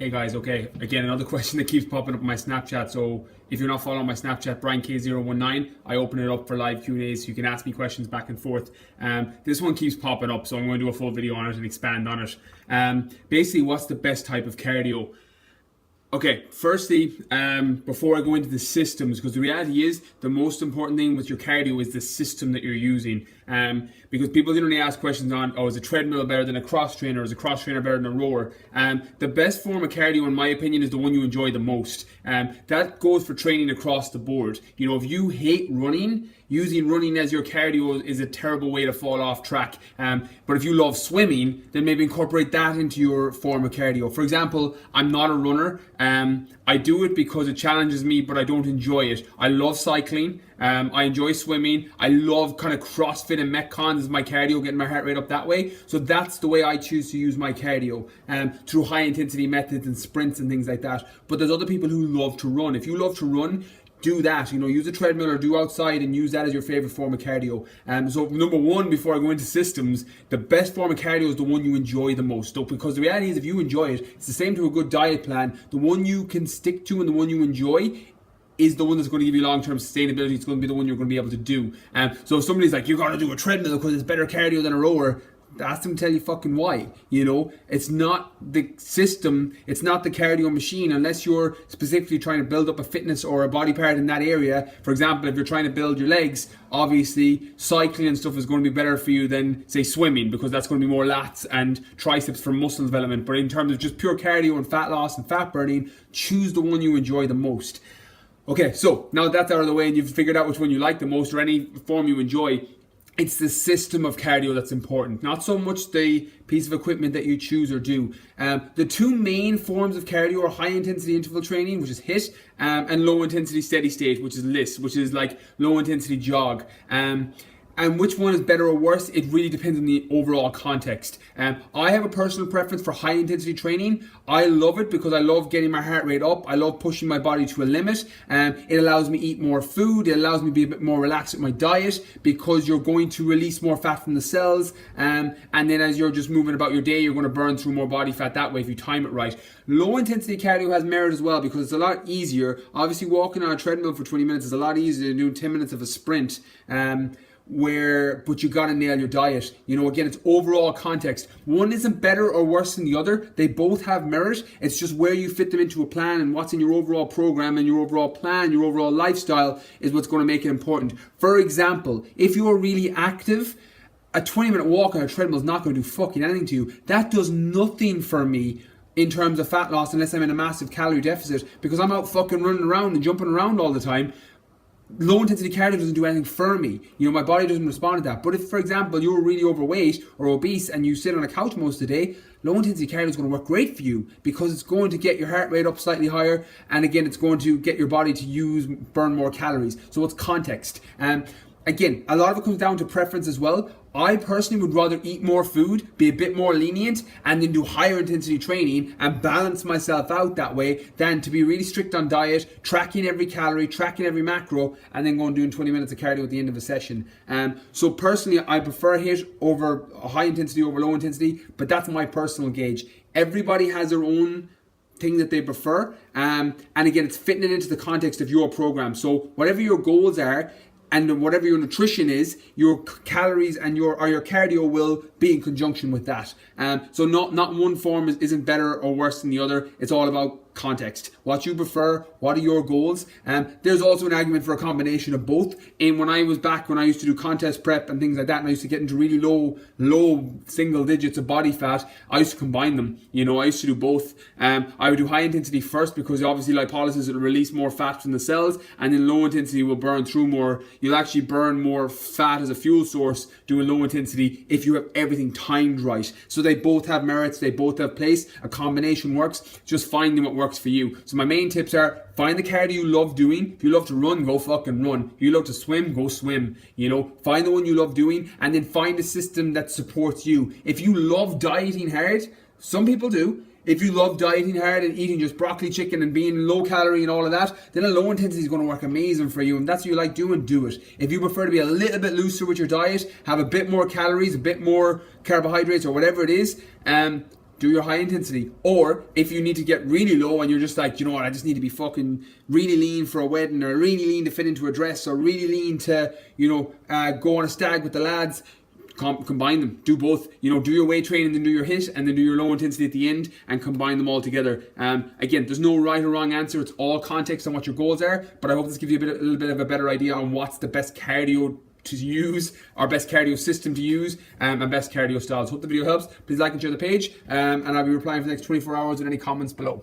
Hey guys, okay, again, another question that keeps popping up on my Snapchat. So if you're not following my Snapchat, BrianK019, I open it up for live Q&As so you can ask me questions back and forth. This one keeps popping up, so I'm going to do a full video on it and expand on it. Basically, what's the best type of cardio? Okay, firstly, before I go into the systems, because the reality is the most important thing with your cardio is the system that you're using. Because people generally ask questions on, oh, is a treadmill better than a cross trainer? Is a cross trainer better than a rower? The best form of cardio, in my opinion, is the one you enjoy the most. That goes for training across the board. You know, if you hate running, using running as your cardio is a terrible way to fall off track. But if you love swimming, then maybe incorporate that into your form of cardio. For example, I'm not a runner. I do it because it challenges me, but I don't enjoy it. I love cycling. I enjoy swimming. I love kind of CrossFit and Metcons as my cardio, getting my heart rate up that way. So that's the way I choose to use my cardio, through high intensity methods and sprints and things like that. But there's other people who love to run. If you love to run, do that, use a treadmill or do outside and use that as your favorite form of cardio. So number one, before I go into systems, the best form of cardio is the one you enjoy the most. So, because the reality is, if you enjoy it, it's the same to a good diet plan. The one you can stick to and the one you enjoy is the one that's going to give you long-term sustainability. It's going to be the one you're going to be able to do. So if somebody's like, you got to do a treadmill because it's better cardio than a rower, ask them to tell you fucking why. It's not the system, it's not the cardio machine, unless you're specifically trying to build up a fitness or a body part in that area. For example, if you're trying to build your legs, obviously cycling and stuff is going to be better for you than, say, swimming, because that's going to be more lats and triceps for muscle development. But in terms of just pure cardio and fat loss and fat burning, choose the one you enjoy the most. Okay, so now that's out of the way and you've figured out which one you like the most or any form you enjoy, it's the system of cardio that's important, not so much the piece of equipment that you choose or do. The two main forms of cardio are high intensity interval training, which is HIIT, and low intensity steady state, which is LISS, which is like low intensity jog. And which one is better or worse, it really depends on the overall context. I have a personal preference for high intensity training. I love it because I love getting my heart rate up. I love pushing my body to a limit. It allows me to eat more food. It allows me to be a bit more relaxed with my diet, because you're going to release more fat from the cells. And then as you're just moving about your day, you're going to burn through more body fat that way if you time it right. Low intensity cardio has merit as well because it's a lot easier. Obviously, walking on a treadmill for 20 minutes is a lot easier than doing 10 minutes of a sprint. But you gotta nail your diet. Again, it's overall context. One isn't better or worse than the other. They both have merit. It's just where you fit them into a plan, and what's in your overall program and your overall plan, your overall lifestyle is what's going to make it important. For example, if you're really active, a 20-minute walk on a treadmill is not going to do fucking anything to you. That does nothing for me in terms of fat loss unless I'm in a massive calorie deficit, because I'm out fucking running around and jumping around all the time. Low intensity cardio doesn't do anything for me. My body doesn't respond to that. But if, for example, you're really overweight or obese and you sit on a couch most of the day, low intensity cardio is going to work great for you, because it's going to get your heart rate up slightly higher, and again, it's going to get your body to burn more calories. So it's context. Again, a lot of it comes down to preference as well. I personally would rather eat more food, be a bit more lenient, and then do higher intensity training and balance myself out that way, than to be really strict on diet, tracking every calorie, tracking every macro, and then going doing 20 minutes of cardio at the end of a session. So personally, I prefer HIIT over high intensity over low intensity, but that's my personal gauge. Everybody has their own thing that they prefer, and again, it's fitting it into the context of your program. So whatever your goals are, and whatever your nutrition is, your calories and your cardio will be in conjunction with that. So not one form isn't better or worse than the other. It's all about context. What you prefer, what are your goals? There's also an argument for a combination of both. And when I used to do contest prep and things like that, and I used to get into really low single digits of body fat, I used to combine them. I used to do both. I would do high intensity first, because obviously lipolysis will release more fat from the cells, and then low intensity will burn through more. You'll actually burn more fat as a fuel source doing low intensity if you have everything timed right. So they both have merits, they both have place. A combination works. Just finding what works for you. So my main tips are: find the cardio you love doing. If you love to run, go fucking run. If you love to swim, go swim. Find the one you love doing, and then find a system that supports you. If you love dieting hard, some people do. If you love dieting hard and eating just broccoli chicken and being low calorie and all of that, then a low intensity is going to work amazing for you. And that's what you like doing, do it. If you prefer to be a little bit looser with your diet, have a bit more calories, a bit more carbohydrates or whatever it is, do your high intensity. Or if you need to get really low and you're just like, you know what, I just need to be fucking really lean for a wedding, or really lean to fit into a dress, or really lean to, go on a stag with the lads, combine them. Do both. Do your weight training, then do your HIIT, and then do your low intensity at the end, and combine them all together. Again, there's no right or wrong answer. It's all context on what your goals are. But I hope this gives you a little bit of a better idea on what's the best cardio to use, our best cardio system to use, and best cardio styles. Hope the video helps. Please like and share the page, and I'll be replying for the next 24 hours with any comments below.